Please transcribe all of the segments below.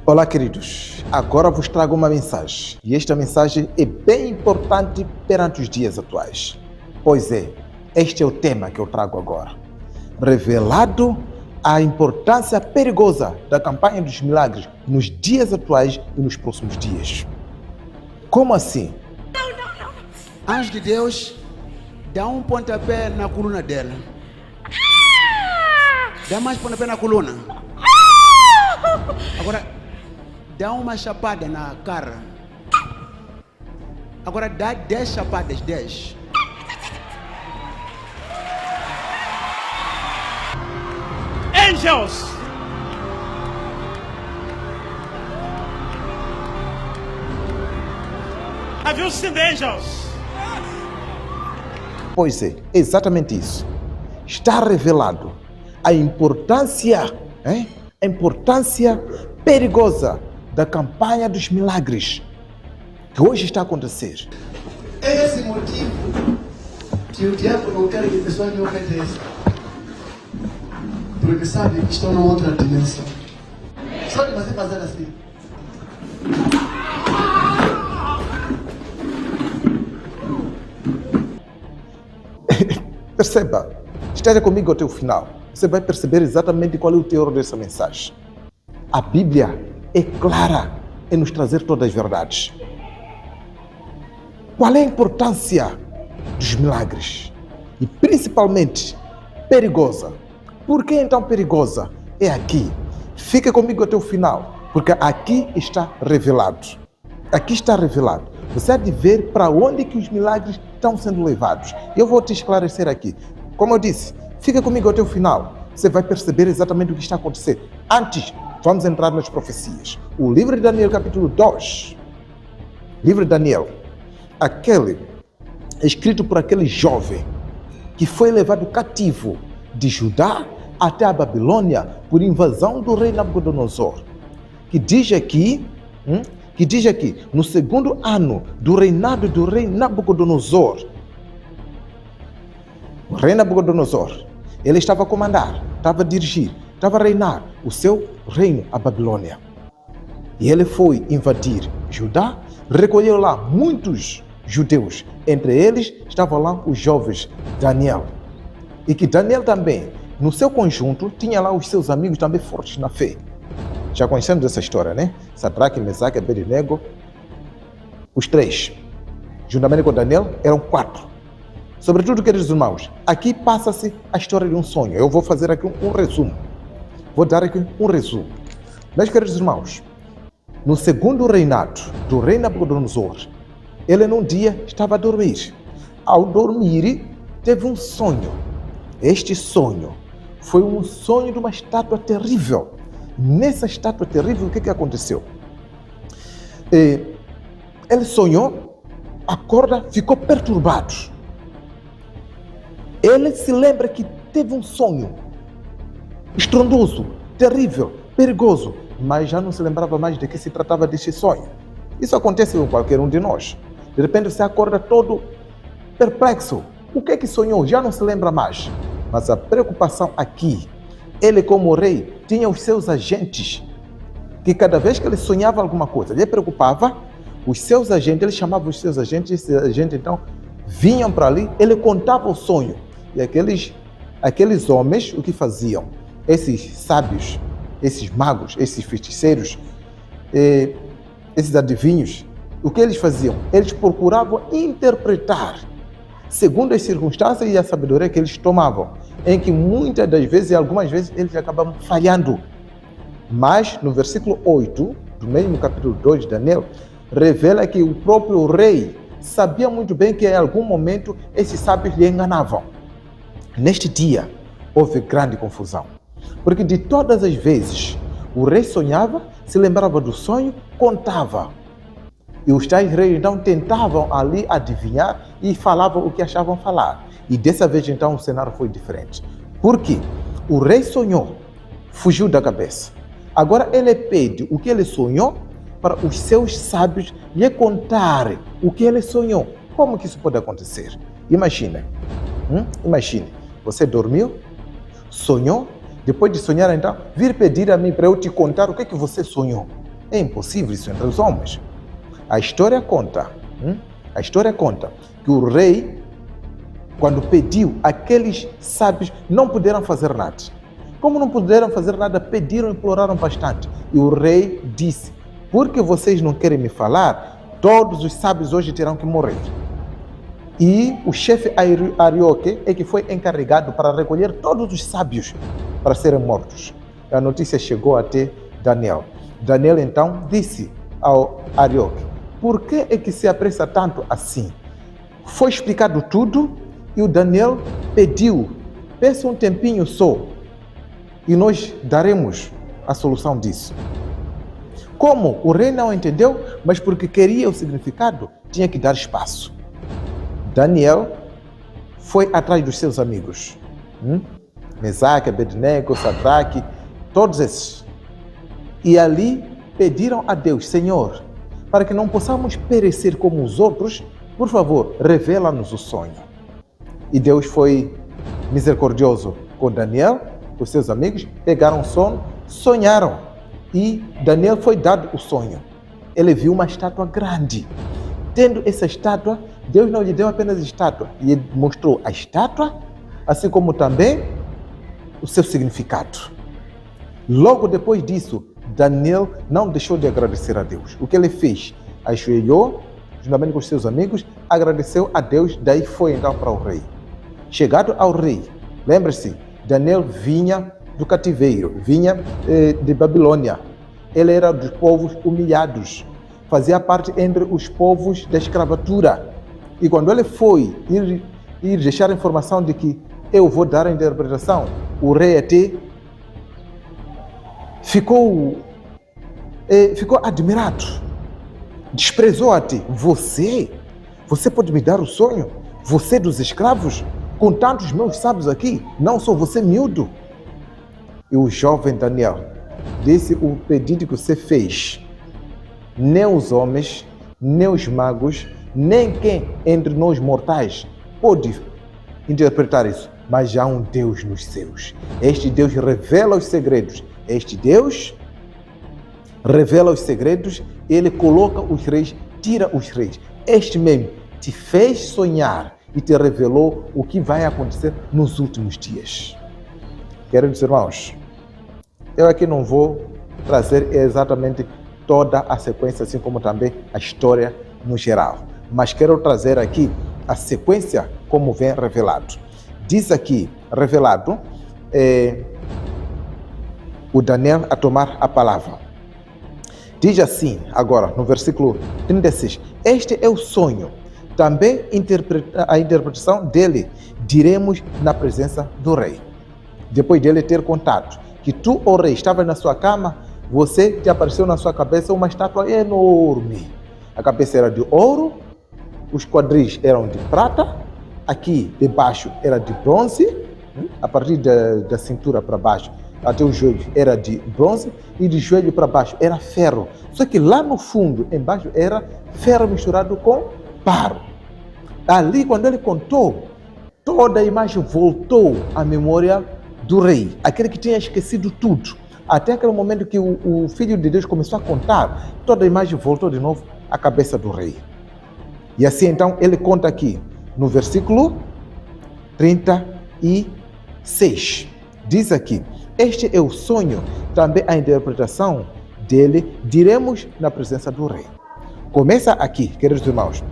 Olá, queridos. Agora vos trago uma mensagem. E esta mensagem é bem importante perante os dias atuais. Pois é, este é o tema que eu trago agora. Revelado a importância perigosa da campanha dos milagres nos dias atuais e nos próximos dias. Como assim? Anjo de Deus dá um pontapé na coluna dela. Dá mais pontapé na coluna. Agora, dá uma chapada na cara. Agora, dá 10 chapadas, 10. Angels! Have you seen the angels? Pois é, exatamente isso. Está revelado a importância perigosa da campanha dos milagres que hoje está a acontecer. É esse motivo que o diabo não quer que pessoas lhe obedeçam. Porque sabe que estão numa outra dimensão. Só de você fazer assim. Perceba, esteja comigo até o final. Você vai perceber exatamente qual é o teor dessa mensagem. A Bíblia é clara em nos trazer todas as verdades. Qual é a importância dos milagres? E principalmente perigosa. Por que então perigosa? É aqui. Fica comigo até o final, porque aqui está revelado. Aqui está revelado. Você há de ver para onde que os milagres estão sendo levados. Eu vou te esclarecer aqui. Como eu disse, fica comigo até o final. Você vai perceber exatamente o que está acontecendo. Antes, vamos entrar nas profecias. O livro de Daniel, capítulo 2. Livro de Daniel. Aquele, escrito por aquele jovem que foi levado cativo de Judá até a Babilônia por invasão do rei Nabucodonosor. Que diz aqui, no segundo ano do reinado do rei Nabucodonosor, o rei Nabucodonosor, ele estava a comandar, estava a dirigir, estava a reinar o seu reino, a Babilônia. E ele foi invadir Judá, recolheu lá muitos judeus, entre eles estavam lá os jovens Daniel. E que Daniel também, no seu conjunto, tinha lá os seus amigos também fortes na fé. Já conhecemos essa história, né? Sadraque, Mesaque, Abednego, os três, juntamente com Daniel, eram 4. Sobretudo, queridos irmãos, aqui passa-se a história de um sonho. Eu vou fazer aqui um resumo. Vou dar aqui um resumo. Meus queridos irmãos, no segundo reinado do rei Nabucodonosor, ele num dia estava a dormir. Ao dormir, teve um sonho. Este sonho foi um sonho de uma estátua terrível. Nessa estátua terrível, o que aconteceu? Ele sonhou, acorda, ficou perturbado. Ele se lembra que teve um sonho estrondoso, terrível, perigoso, mas já não se lembrava mais de que se tratava desse sonho. Isso acontece com qualquer um de nós. De repente você acorda todo perplexo. O que sonhou? Já não se lembra mais. Mas a preocupação aqui, ele como rei tinha os seus agentes, que cada vez que ele sonhava alguma coisa, ele preocupava, os seus agentes, ele chamava os seus agentes, esses agentes então vinham para ali, ele contava o sonho. E aqueles homens, o que faziam? Esses sábios, esses magos, esses feiticeiros, esses adivinhos, o que eles faziam? Eles procuravam interpretar segundo as circunstâncias e a sabedoria que eles tomavam, em que muitas das vezes e algumas vezes eles acabavam falhando. Mas no versículo 8 do mesmo capítulo 2 de Daniel, revela que o próprio rei sabia muito bem que em algum momento esses sábios lhe enganavam. Neste dia houve grande confusão, porque de todas as vezes o rei sonhava, se lembrava do sonho, contava. E os tais reis então tentavam ali adivinhar e falavam o que achavam falar. E dessa vez então o cenário foi diferente. Por quê? O rei sonhou, fugiu da cabeça. Agora ele pede o que ele sonhou para os seus sábios lhe contarem o que ele sonhou. Como que isso pode acontecer? Imagina, Imagine, você dormiu, sonhou, depois de sonhar então, vir pedir a mim para eu te contar o que você sonhou. É impossível isso entre os homens. A história conta que o rei, quando pediu, aqueles sábios não puderam fazer nada. Como não puderam fazer nada, pediram, imploraram bastante. E o rei disse, porque vocês não querem me falar, todos os sábios hoje terão que morrer. E o chefe Arioque é que foi encarregado para recolher todos os sábios para serem mortos. A notícia chegou até Daniel. Daniel então disse ao Arioque, por que é que se apressa tanto assim? Foi explicado tudo e o Daniel pediu, peça um tempinho só e nós daremos a solução disso. Como o rei não entendeu, mas porque queria o significado, tinha que dar espaço. Daniel foi atrás dos seus amigos. Mesaque, Abednego, Sadraque, todos esses. E ali pediram a Deus, Senhor, para que não possamos perecer como os outros, por favor, revela-nos o sonho. E Deus foi misericordioso com Daniel, com seus amigos, pegaram sono, sonharam. E Daniel foi dado o sonho. Ele viu uma estátua grande. Tendo essa estátua, Deus não lhe deu apenas a estátua, lhe mostrou a estátua, assim como também o seu significado. Logo depois disso, Daniel não deixou de agradecer a Deus. O que ele fez? Ajoelhou, juntamente com os seus amigos, agradeceu a Deus, daí foi então para o rei. Chegado ao rei, lembre-se, Daniel vinha do cativeiro, vinha de Babilônia. Ele era dos povos humilhados, fazia parte entre os povos da escravatura. E quando ele foi ir deixar a informação de que eu vou dar a interpretação, o rei até ficou admirado, desprezou até. Você pode me dar o sonho? Você dos escravos? Com tantos meus sábios aqui, não sou você miúdo? E o jovem Daniel disse, o pedido que você fez, nem os homens, nem os magos, nem quem entre nós mortais pode interpretar isso, mas já há um Deus nos céus. Este Deus revela os segredos. Este Deus revela os segredos, ele coloca os reis, tira os reis. Este mesmo te fez sonhar e te revelou o que vai acontecer nos últimos dias. Queridos irmãos, eu aqui não vou trazer exatamente toda a sequência, assim como também a história no geral, mas quero trazer aqui a sequência como vem revelado. Diz aqui, revelado, o Daniel a tomar a palavra. Diz assim, agora, no versículo 36, este é o sonho, também a interpretação dele diremos na presença do rei. Depois dele ter contado que tu, ó rei, estavas na sua cama, você te apareceu na sua cabeça uma estátua enorme. A cabeça era de ouro, os quadris eram de prata, aqui debaixo era de bronze, a partir da cintura para baixo até o joelho era de bronze e de joelho para baixo era ferro. Só que lá no fundo, embaixo, era ferro misturado com barro. Ali, quando ele contou, toda a imagem voltou à memória do rei, aquele que tinha esquecido tudo. Até aquele momento que o Filho de Deus começou a contar, toda a imagem voltou de novo à cabeça do rei. E assim então ele conta aqui, no versículo 36, diz aqui, este é o sonho, também a interpretação dele, diremos na presença do rei. Começa aqui, queridos irmãos.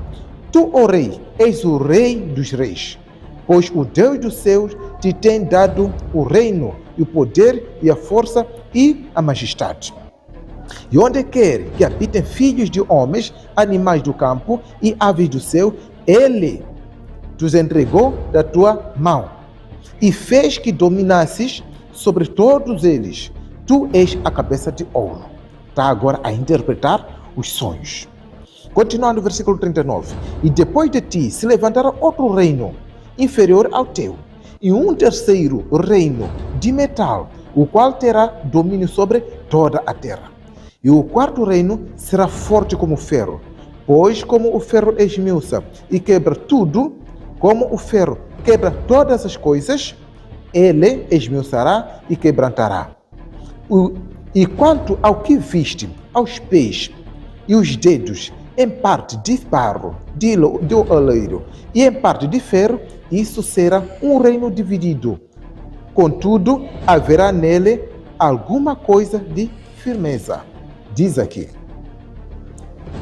Tu, ó rei, és o rei dos reis, pois o Deus dos céus te tem dado o reino, e o poder, e a força, e a majestade. E onde quer que habitem filhos de homens, animais do campo e aves do céu, ele os entregou da tua mão, e fez que dominasses sobre todos eles. Tu és a cabeça de ouro. Está agora a interpretar os sonhos. Continuando no versículo 39. E depois de ti se levantará outro reino, inferior ao teu, e um terceiro reino de metal, o qual terá domínio sobre toda a terra. E o quarto reino será forte como ferro, pois como o ferro esmiuça e quebra tudo, como o ferro quebra todas as coisas, ele esmiuçará e quebrantará. E quanto ao que viste, aos pés e os dedos, em parte de barro, do oleiro, e em parte de ferro, isso será um reino dividido. Contudo, haverá nele alguma coisa de firmeza. Diz aqui.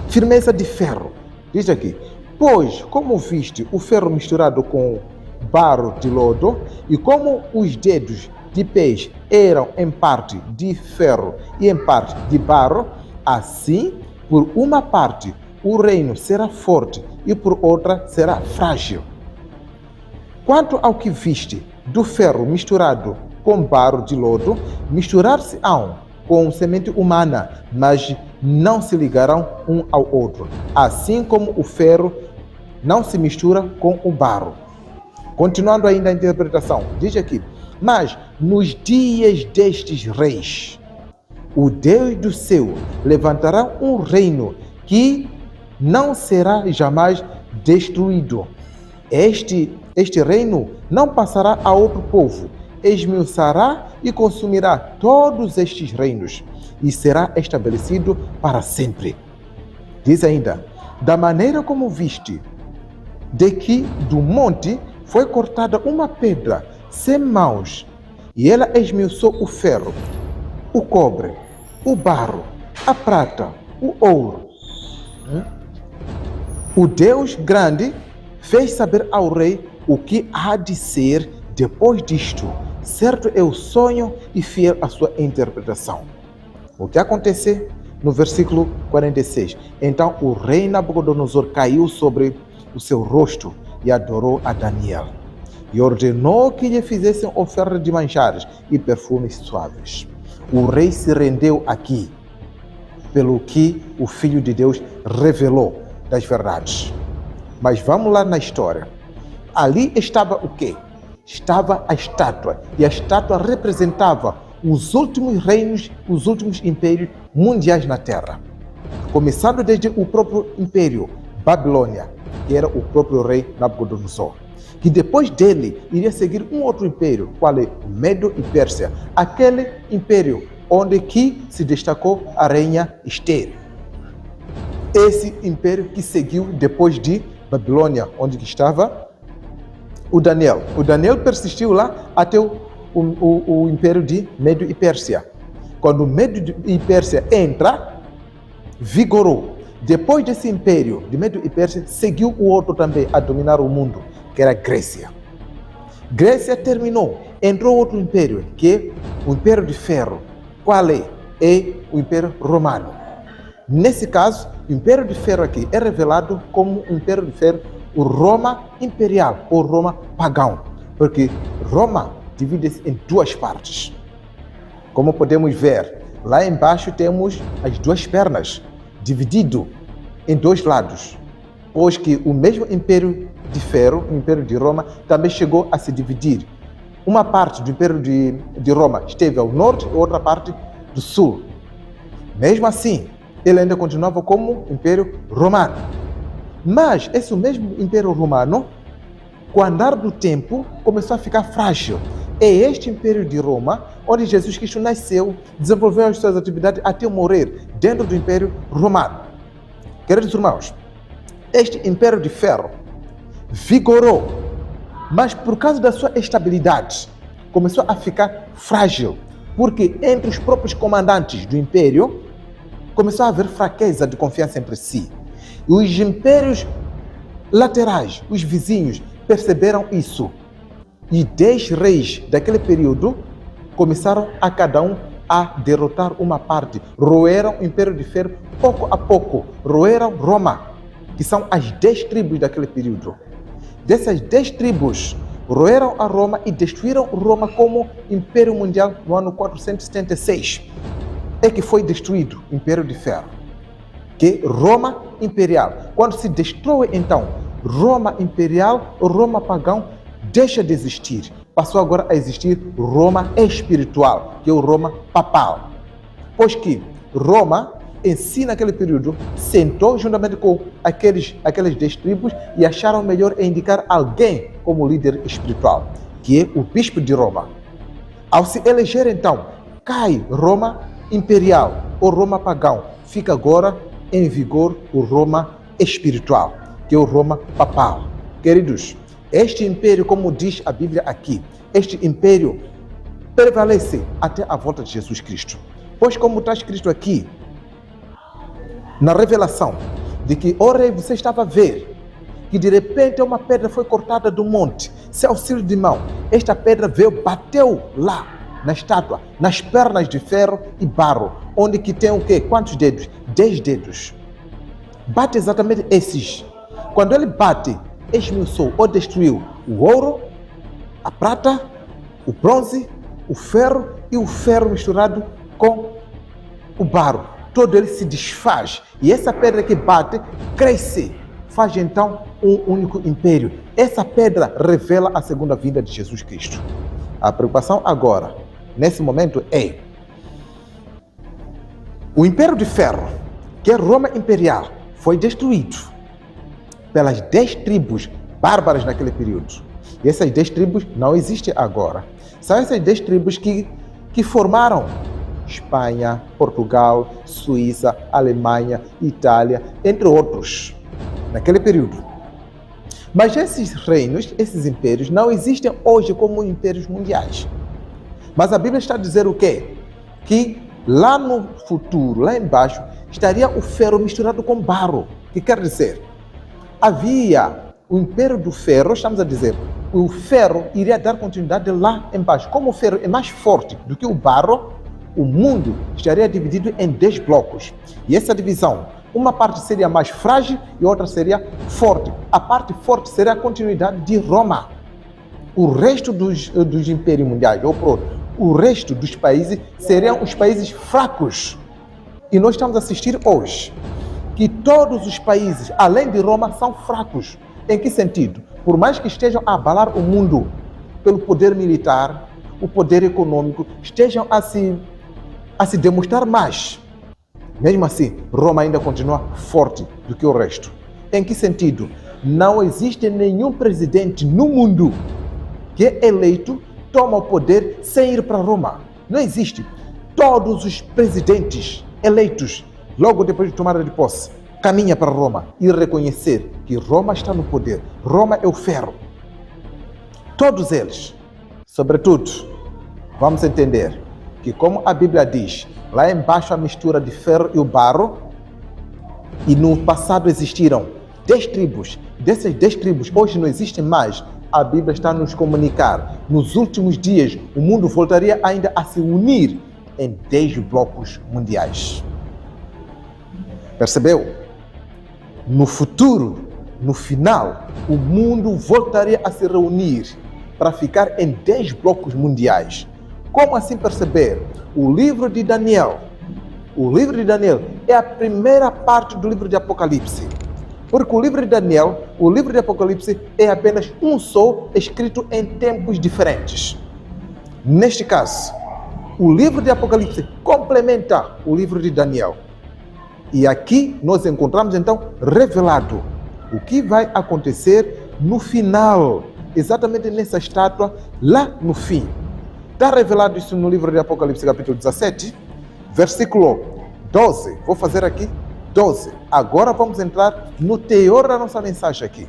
Firmeza de ferro. Diz aqui. Pois, como viste o ferro misturado com barro de lodo, e como os dedos de pés eram em parte de ferro e em parte de barro, assim, por uma parte, o reino será forte e por outra será frágil. Quanto ao que viste do ferro misturado com barro de lodo, misturar-se-ão com semente humana, mas não se ligarão um ao outro, assim como o ferro não se mistura com o barro. Continuando ainda a interpretação, diz aqui: mas nos dias destes reis, o Deus do céu levantará um reino que não será jamais destruído. Este reino não passará a outro povo, esmiuçará e consumirá todos estes reinos, e será estabelecido para sempre. Diz ainda: da maneira como viste, de que do monte foi cortada uma pedra sem mãos, e ela esmiuçou o ferro, o cobre, o barro, a prata, o ouro. O Deus grande fez saber ao rei o que há de ser depois disto. Certo é o sonho e fiel a sua interpretação. O que aconteceu no versículo 46? Então o rei Nabucodonosor caiu sobre o seu rosto e adorou a Daniel. E ordenou que lhe fizessem oferta de manjares e perfumes suaves. O rei se rendeu aqui, pelo que o Filho de Deus revelou das verdades. Mas vamos lá na história. Ali estava o quê? Estava a estátua. E a estátua representava os últimos reinos, os últimos impérios mundiais na Terra. Começando desde o próprio império Babilônia, que era o próprio rei Nabucodonosor. Que depois dele iria seguir um outro império, qual é o Medo e Pérsia. Aquele império onde que se destacou a rainha Esther. Esse império que seguiu depois de Babilônia, onde que estava o Daniel. O Daniel persistiu lá até o império de Medo e Pérsia. Quando Medo e Pérsia entra, vigorou. Depois desse império de Medo e Pérsia, seguiu o outro também a dominar o mundo, que era a Grécia. Grécia terminou, entrou outro império, que é o Império de Ferro. Qual é? É o Império Romano. Nesse caso, o Império de Ferro aqui é revelado como o Império de Ferro, o Roma Imperial ou Roma Pagão, porque Roma divide-se em duas partes. Como podemos ver, lá embaixo temos as duas pernas, dividido em dois lados, pois que o mesmo Império de Ferro, o Império de Roma, também chegou a se dividir. Uma parte do Império de Roma esteve ao norte e outra parte do sul. Mesmo assim, ele ainda continuava como Império Romano. Mas esse mesmo Império Romano, com o andar do tempo, começou a ficar frágil. É este Império de Roma, onde Jesus Cristo nasceu, desenvolveu as suas atividades até morrer, dentro do Império Romano. Queridos irmãos, este Império de Ferro vigorou, mas por causa da sua estabilidade, começou a ficar frágil, porque entre os próprios comandantes do Império, começou a haver fraqueza de confiança entre si. E os impérios laterais, os vizinhos, perceberam isso. E 10 reis daquele período começaram a cada um a derrotar uma parte. Roeram o Império de Ferro pouco a pouco. Roeram Roma, que são as 10 tribos daquele período. Dessas 10 tribos, roeram a Roma e destruíram Roma como Império Mundial no ano 476. É que foi destruído o Império de Ferro, que é Roma Imperial. Quando se destrói, então, Roma Imperial, Roma Pagão deixa de existir. Passou agora a existir Roma Espiritual, que é o Roma Papal. Pois que Roma em si, naquele período, sentou juntamente com aqueles 10 tribos e acharam melhor indicar alguém como líder espiritual, que é o bispo de Roma. Ao se eleger, então, cai Roma imperial ou Roma pagão. Fica agora em vigor o Roma espiritual, que é o Roma papal. Queridos, este império, como diz a Bíblia aqui, este império prevalece até a volta de Jesus Cristo. Pois, como está escrito aqui, na revelação, de que, ó rei, você estava a ver que de repente uma pedra foi cortada do monte, sem auxílio de mão. Esta pedra veio, bateu lá na estátua, nas pernas de ferro e barro, onde que tem o quê? Quantos dedos? 10 dedos. Bate exatamente esses. Quando ele bate, esmiuçou ou destruiu o ouro, a prata, o bronze, o ferro e o ferro misturado com o barro. Todo ele se desfaz. E essa pedra que bate, cresce. Faz então um único império. Essa pedra revela a segunda vinda de Jesus Cristo. A preocupação agora, nesse momento, é o Império de Ferro, que é Roma Imperial, foi destruído pelas 10 tribos bárbaras naquele período. E essas 10 tribos não existem agora. São essas 10 tribos que formaram Espanha, Portugal, Suíça, Alemanha, Itália, entre outros, naquele período. Mas esses reinos, esses impérios, não existem hoje como impérios mundiais. Mas a Bíblia está a dizer o quê? Que lá no futuro, lá embaixo, estaria o ferro misturado com barro. Que quer dizer, havia o império do ferro, estamos a dizer, o ferro iria dar continuidade lá embaixo. Como o ferro é mais forte do que o barro, o mundo estaria dividido em 10 blocos. E essa divisão, uma parte seria mais frágil e outra seria forte. A parte forte seria a continuidade de Roma. O resto dos impérios mundiais, ou por o resto dos países, seriam os países fracos. E nós estamos a assistir hoje que todos os países, além de Roma, são fracos. Em que sentido? Por mais que estejam a abalar o mundo pelo poder militar, o poder econômico, estejam a se demonstrar mais. Mesmo assim, Roma ainda continua forte do que o resto. Em que sentido? Não existe nenhum presidente no mundo que é eleito, toma o poder sem ir para Roma. Não existe. Todos os presidentes eleitos, logo depois de tomar de posse, caminha para Roma e reconhecer que Roma está no poder. Roma é o ferro. Todos eles. Sobretudo, vamos entender que, como a Bíblia diz, lá embaixo a mistura de ferro e o barro, e no passado existiram 10 tribos. Dessas 10 tribos, hoje não existem mais. A Bíblia está a nos comunicar. Nos últimos dias, o mundo voltaria ainda a se unir em 10 blocos mundiais. Percebeu? No futuro, no final, o mundo voltaria a se reunir para ficar em 10 blocos mundiais. Como assim perceber? O livro de Daniel. O livro de Daniel é a primeira parte do livro de Apocalipse. Porque o livro de Daniel, o livro de Apocalipse é apenas um só, escrito em tempos diferentes. Neste caso, o livro de Apocalipse complementa o livro de Daniel. E aqui nós encontramos então revelado o que vai acontecer no final, exatamente nessa estátua, lá no fim. Está revelado isso no livro de Apocalipse, capítulo 17, versículo 12. Vou fazer aqui 12. Agora vamos entrar no teor da nossa mensagem aqui.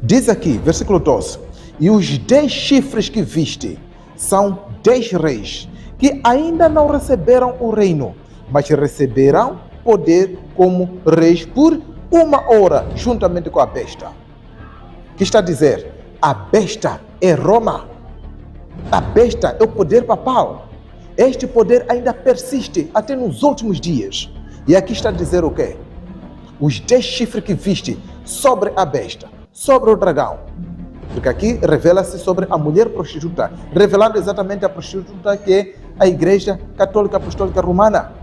Diz aqui, versículo 12: e os 10 chifres que viste são 10 reis, que ainda não receberam o reino, mas receberão poder como reis por 1 hora, juntamente com a besta. Que está a dizer? A besta é Roma. A besta é o poder papal. Este poder ainda persiste até nos últimos dias. E aqui está a dizer o quê? Os 10 chifres que viste sobre a besta, sobre o dragão. Porque aqui revela-se sobre a mulher prostituta, revelando exatamente a prostituta que é a Igreja Católica Apostólica Romana,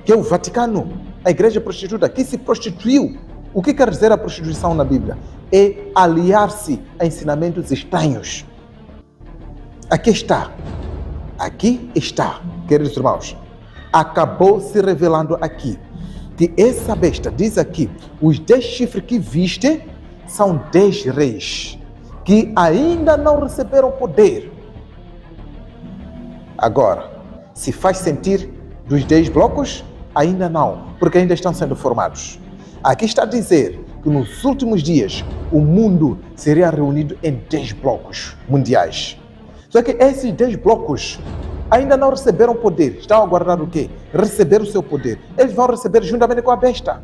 que é o Vaticano, a igreja prostituta que se prostituiu. O que quer dizer a prostituição na Bíblia? É aliar-se a ensinamentos estranhos. Aqui está, queridos irmãos, acabou se revelando aqui. Que essa besta, diz aqui, os 10 chifres que viste são 10 reis, que ainda não receberam poder. Agora, se faz sentir dos 10 blocos? Ainda não, porque ainda estão sendo formados. Aqui está a dizer que nos últimos dias o mundo seria reunido em 10 blocos mundiais. Só que esses 10 blocos ainda não receberam poder. Estão a aguardar o quê? Receber o seu poder. Eles vão receber juntamente com a besta.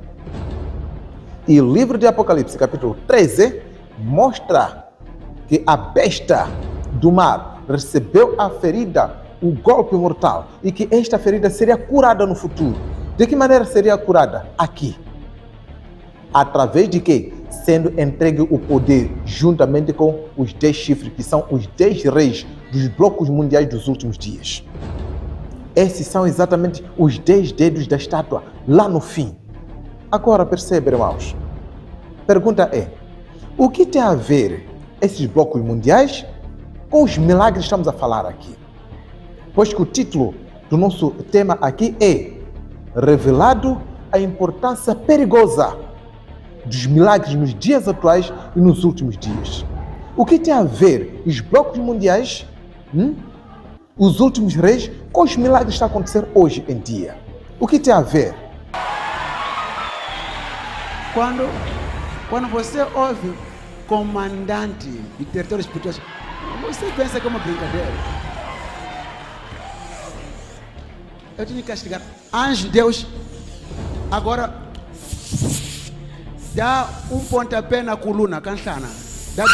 E o livro de Apocalipse, capítulo 13, mostra que a besta do mar recebeu a ferida, o golpe mortal, e que esta ferida seria curada no futuro. De que maneira seria curada? Aqui. Através de quê? Sendo entregue o poder juntamente com os 10 chifres, que são os 10 reis dos blocos mundiais dos últimos dias. Esses são exatamente os 10 dedos da estátua, lá no fim. Agora percebe, irmãos? Pergunta é, o que tem a ver esses blocos mundiais com os milagres que estamos a falar aqui? Pois que o título do nosso tema aqui é Revelado a importância perigosa dos milagres nos dias atuais e nos últimos dias. O que tem a ver os blocos mundiais, os últimos reis, com os milagres que estão a acontecer hoje em dia? O que tem a ver? Quando você ouve comandante de território espiritual, você pensa que é uma brincadeira. Eu tinha que castigar anjo de Deus. Agora dá um pontapé na coluna, cansana. Dá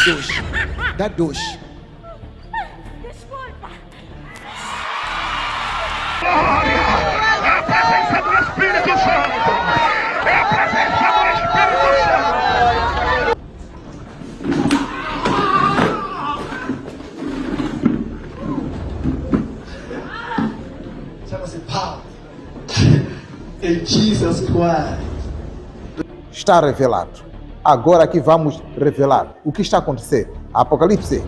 dois. Desculpa. É a presença do Espírito Santo. É a presença do Espírito Santo. Chama-se power. In Jesus Christ. Está revelado. Agora aqui vamos revelar o que está a acontecer. Apocalipse,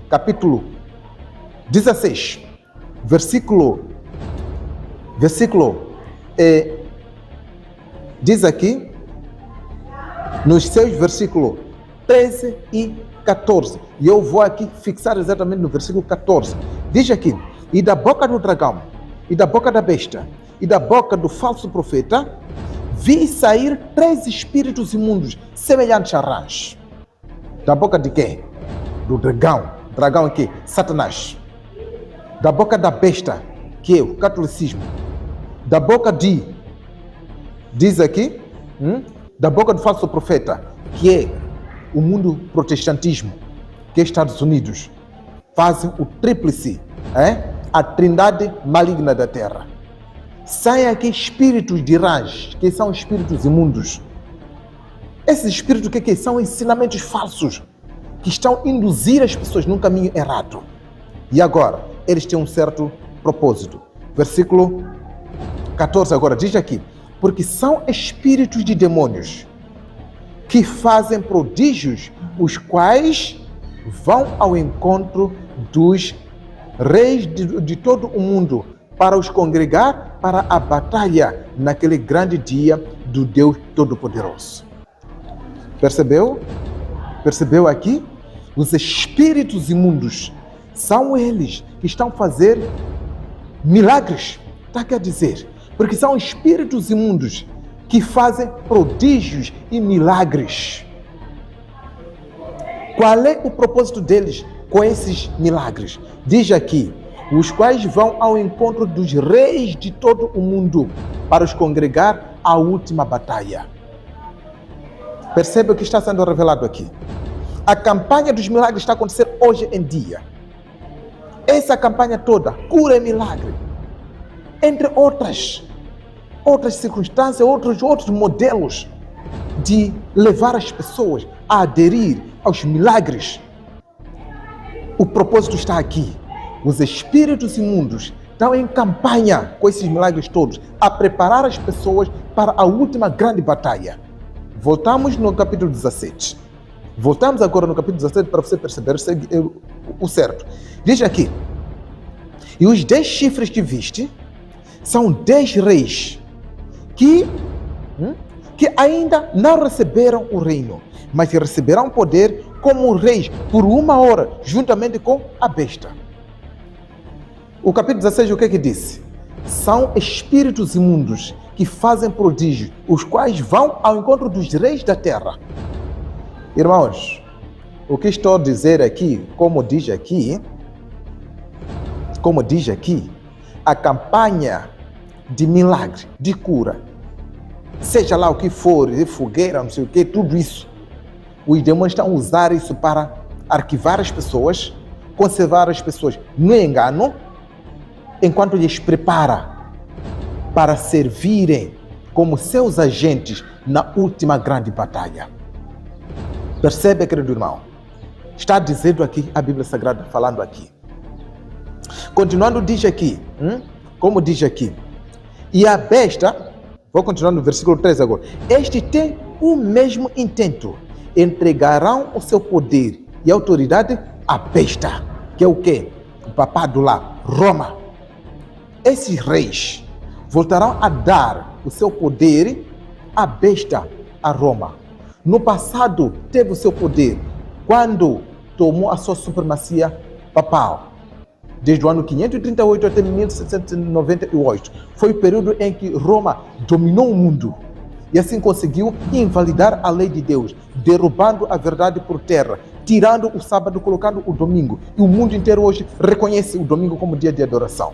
capítulo 16, diz aqui, nos seus versículos 13 e 14. E eu vou aqui fixar exatamente no versículo 14. Diz aqui, e da boca do dragão, e da boca da besta, e da boca do falso profeta, vi sair 3 espíritos imundos, semelhantes a rãs. Da boca de quem? Do dragão. Dragão aqui, Satanás. Da boca da besta, que é o catolicismo. Da boca diz aqui, da boca do falso profeta, que é o mundo protestantismo, que é Estados Unidos. Fazem o tríplice, a trindade maligna da terra. Saem aqui espíritos de rãs, que são espíritos imundos. Esses espíritos que são ensinamentos falsos, que estão a induzir as pessoas num caminho errado. E agora, eles têm um certo propósito. Versículo 14 agora diz aqui, porque são espíritos de demônios, que fazem prodígios, os quais vão ao encontro dos reis de todo o mundo, para os congregar para a batalha naquele grande dia do Deus Todo-Poderoso. Percebeu? Percebeu aqui? Os espíritos imundos são eles que estão a fazer milagres. Está a dizer? Porque são espíritos imundos que fazem prodígios e milagres. Qual é o propósito deles com esses milagres? Diz aqui, os quais vão ao encontro dos reis de todo o mundo para os congregar à última batalha. Percebe o que está sendo revelado aqui? A campanha dos milagres está acontecendo hoje em dia. Essa campanha toda, cura e milagre, entre outras circunstâncias, outros modelos de levar as pessoas a aderir aos milagres. O propósito está aqui. Os espíritos imundos estão em campanha com esses milagres todos, a preparar as pessoas para a última grande batalha. Voltamos no capítulo 17. Voltamos agora no capítulo 17 para você perceber o certo. Diz aqui, e os 10 chifres que viste são 10 reis que ainda não receberam o reino, mas receberão poder como reis por 1 hora, juntamente com a besta. O capítulo 16, o que é que disse? São espíritos imundos que fazem prodígios, os quais vão ao encontro dos reis da terra. Irmãos, o que estou a dizer aqui, como diz aqui, a campanha de milagre, de cura, seja lá o que for, de fogueira, não sei o que, tudo isso, os demônios estão a usar isso para arquivar as pessoas, conservar as pessoas no engano, enquanto lhes prepara para servirem como seus agentes na última grande batalha. Percebe, querido irmão? Está dizendo aqui, a Bíblia Sagrada falando aqui. Continuando, diz aqui, como diz aqui, e a besta, vou continuar no versículo 3 agora, este tem o mesmo intento, entregarão o seu poder e autoridade à besta, que é o quê? O papado lá, Roma. Esses reis voltarão a dar o seu poder à besta, a Roma. No passado teve o seu poder quando tomou a sua supremacia papal. Desde o ano 538 até 1798. Foi o período em que Roma dominou o mundo. E assim conseguiu invalidar a lei de Deus, derrubando a verdade por terra, tirando o sábado, colocando o domingo. E o mundo inteiro hoje reconhece o domingo como dia de adoração.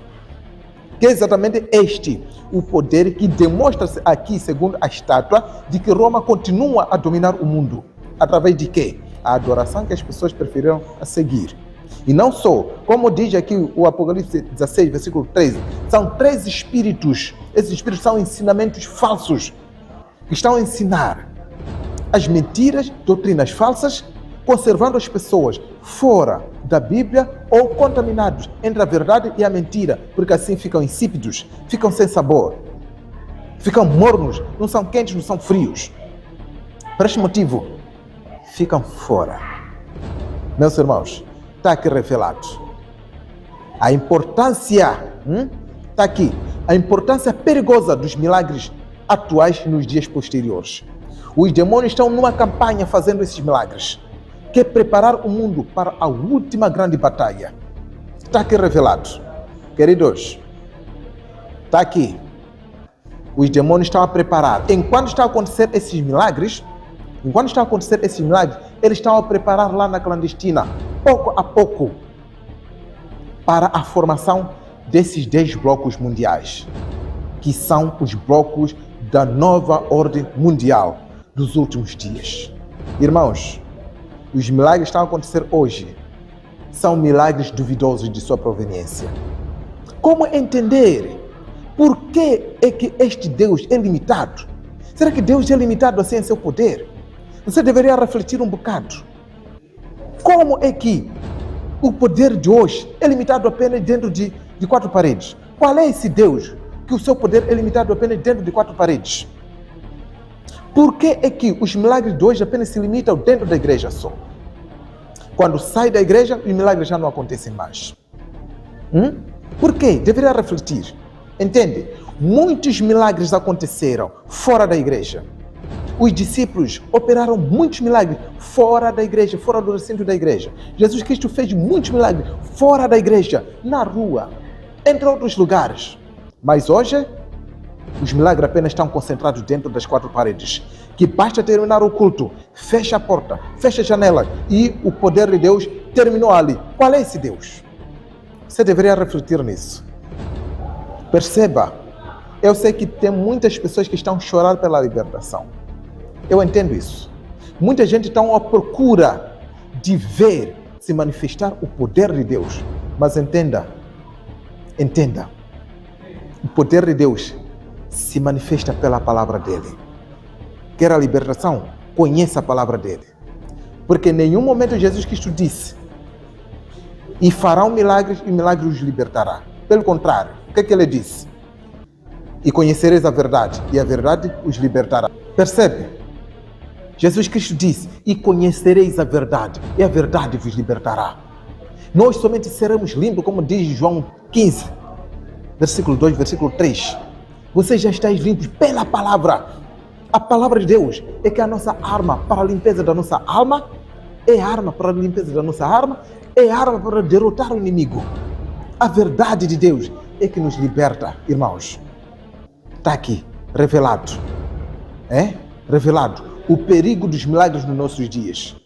Que é exatamente este o poder que demonstra-se aqui, segundo a estátua, de que Roma continua a dominar o mundo. Através de quê? A adoração que as pessoas preferiram a seguir. E não só, como diz aqui o Apocalipse 16, versículo 13, são 3 espíritos. Esses espíritos são ensinamentos falsos, que estão a ensinar as mentiras, doutrinas falsas, conservando as pessoas fora da Bíblia ou contaminados entre a verdade e a mentira, porque assim ficam insípidos, ficam sem sabor, ficam mornos, não são quentes, não são frios. Por este motivo, ficam fora. Meus irmãos, está aqui revelado a importância, está aqui, a importância perigosa dos milagres atuais nos dias posteriores. Os demônios estão numa campanha fazendo esses milagres, que é preparar o mundo para a última grande batalha. Está aqui revelado. Queridos, está aqui. Os demônios estão a preparar. Enquanto estão a acontecer esses milagres, eles estão a preparar lá na clandestina, pouco a pouco, para a formação desses 10 blocos mundiais, que são os blocos da nova ordem mundial dos últimos dias. Irmãos, os milagres que estão a acontecer hoje são milagres duvidosos de sua proveniência. Como entender por que é que este Deus é limitado? Será que Deus é limitado assim em seu poder? Você deveria refletir um bocado. Como é que o poder de hoje é limitado apenas dentro de 4 paredes? Qual é esse Deus que o seu poder é limitado apenas dentro de 4 paredes? Por que é que os milagres de hoje apenas se limitam dentro da igreja só? Quando sai da igreja, os milagres já não acontecem mais. Por quê? Deveria refletir. Entende? Muitos milagres aconteceram fora da igreja. Os discípulos operaram muitos milagres fora da igreja, fora do recinto da igreja. Jesus Cristo fez muitos milagres fora da igreja, na rua, entre outros lugares. Mas hoje, os milagres apenas estão concentrados dentro das 4 paredes. Que basta terminar o culto, fecha a porta, fecha a janela e o poder de Deus terminou ali. Qual é esse Deus? Você deveria refletir nisso. Perceba, eu sei que tem muitas pessoas que estão a chorar pela libertação. Eu entendo isso. Muita gente está à procura de ver se manifestar o poder de Deus. Mas entenda, o poder de Deus se manifesta pela palavra dele. Quer a libertação? Conheça a palavra dele. Porque em nenhum momento Jesus Cristo disse: e farão milagres e milagres os libertará. Pelo contrário, o que é que ele disse? E conhecereis a verdade, e a verdade os libertará. Percebe? Jesus Cristo disse: e conhecereis a verdade, e a verdade vos libertará. Nós somente seremos limpos, como diz João 15. versículo 2, versículo 3. Vocês já estáis limpos pela palavra. A palavra de Deus é que é a nossa arma para a limpeza da nossa alma, é arma para a limpeza da nossa alma, é arma para derrotar o inimigo. A verdade de Deus é que nos liberta, irmãos. Está aqui, revelado. Revelado o perigo dos milagres nos nossos dias.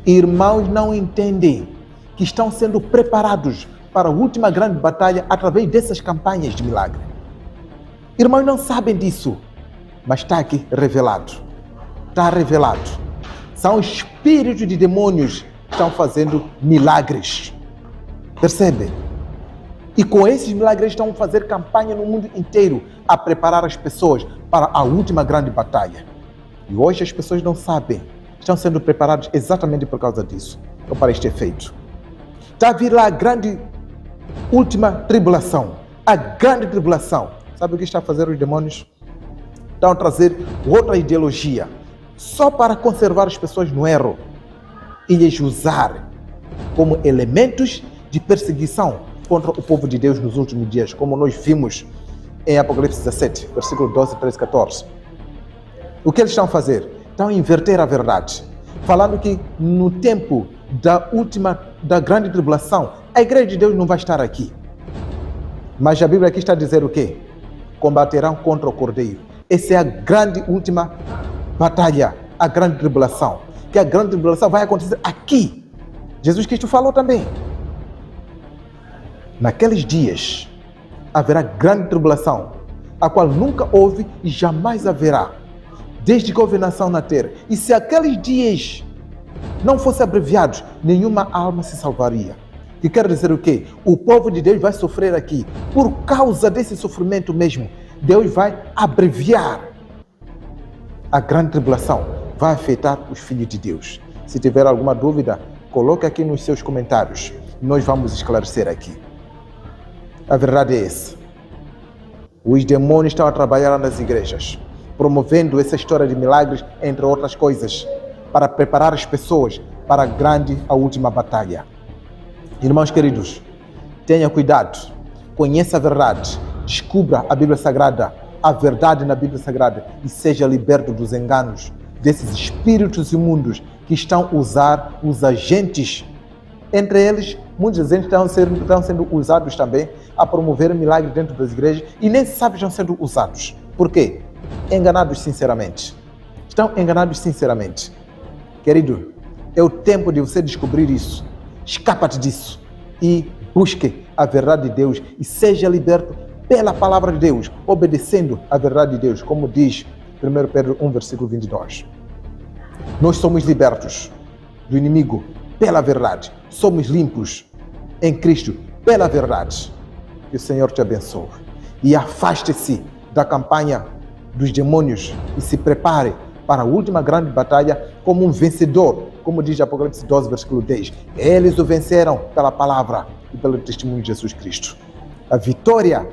Irmãos não entendem que estão sendo preparados para a última grande batalha através dessas campanhas de milagre. Irmãos não sabem disso, mas está aqui revelado. Está revelado. São espíritos de demônios que estão fazendo milagres. Percebem? E com esses milagres estão fazendo campanha no mundo inteiro a preparar as pessoas para a última grande batalha. E hoje as pessoas não sabem. Estão sendo preparados exatamente por causa disso. Ou para este efeito. Está a vir lá a grande última tribulação. A grande tribulação. Sabe o que está a fazer os demônios? Estão a trazer outra ideologia. Só para conservar as pessoas no erro. E lhes usar como elementos de perseguição contra o povo de Deus nos últimos dias, como nós vimos em Apocalipse 17, versículo 12, 13, 14. O que eles estão a fazer? Estão a inverter a verdade, falando que no tempo da grande tribulação, a igreja de Deus não vai estar aqui. Mas a Bíblia aqui está a dizer o quê? Combaterão contra o Cordeiro. Essa é a grande última batalha, a grande tribulação. Que a grande tribulação vai acontecer aqui. Jesus Cristo falou também. Naqueles dias haverá grande tribulação, a qual nunca houve e jamais haverá, desde que houve nação na terra. E se aqueles dias não fossem abreviados, nenhuma alma se salvaria. Que quer dizer o quê? O povo de Deus vai sofrer aqui. Por causa desse sofrimento mesmo, Deus vai abreviar a grande tribulação. Vai afetar os filhos de Deus. Se tiver alguma dúvida, coloque aqui nos seus comentários. Nós vamos esclarecer aqui. A verdade é essa. Os demônios estão a trabalhar nas igrejas, promovendo essa história de milagres, entre outras coisas, para preparar as pessoas para a última batalha. Irmãos queridos, tenha cuidado, conheça a verdade, descubra a Bíblia Sagrada, a verdade na Bíblia Sagrada e seja liberto dos enganos desses espíritos imundos que estão a usar os agentes. Entre eles, muitos agentes estão sendo usados também a promover milagres dentro das igrejas e nem se sabe que estão sendo usados. Por quê? Enganados sinceramente. Estão enganados sinceramente. Querido, é o tempo de você descobrir isso. Escapa-te disso e busque a verdade de Deus e seja liberto pela palavra de Deus, obedecendo a verdade de Deus, como diz 1 Pedro 1, versículo 22. Nós somos libertos do inimigo pela verdade. Somos limpos em Cristo pela verdade. Que o Senhor te abençoe. E afaste-se da campanha dos demônios e se prepare para a última grande batalha como um vencedor, como diz Apocalipse 12, versículo 10. Eles o venceram pela palavra e pelo testemunho de Jesus Cristo. A vitória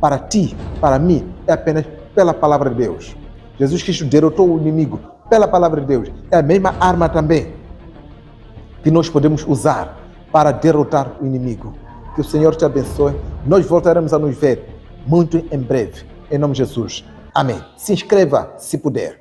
para ti, para mim, é apenas pela palavra de Deus. Jesus Cristo derrotou o inimigo pela palavra de Deus. É a mesma arma também que nós podemos usar para derrotar o inimigo. Que o Senhor te abençoe. Nós voltaremos a nos ver muito em breve. Em nome de Jesus. Amém. Se inscreva se puder.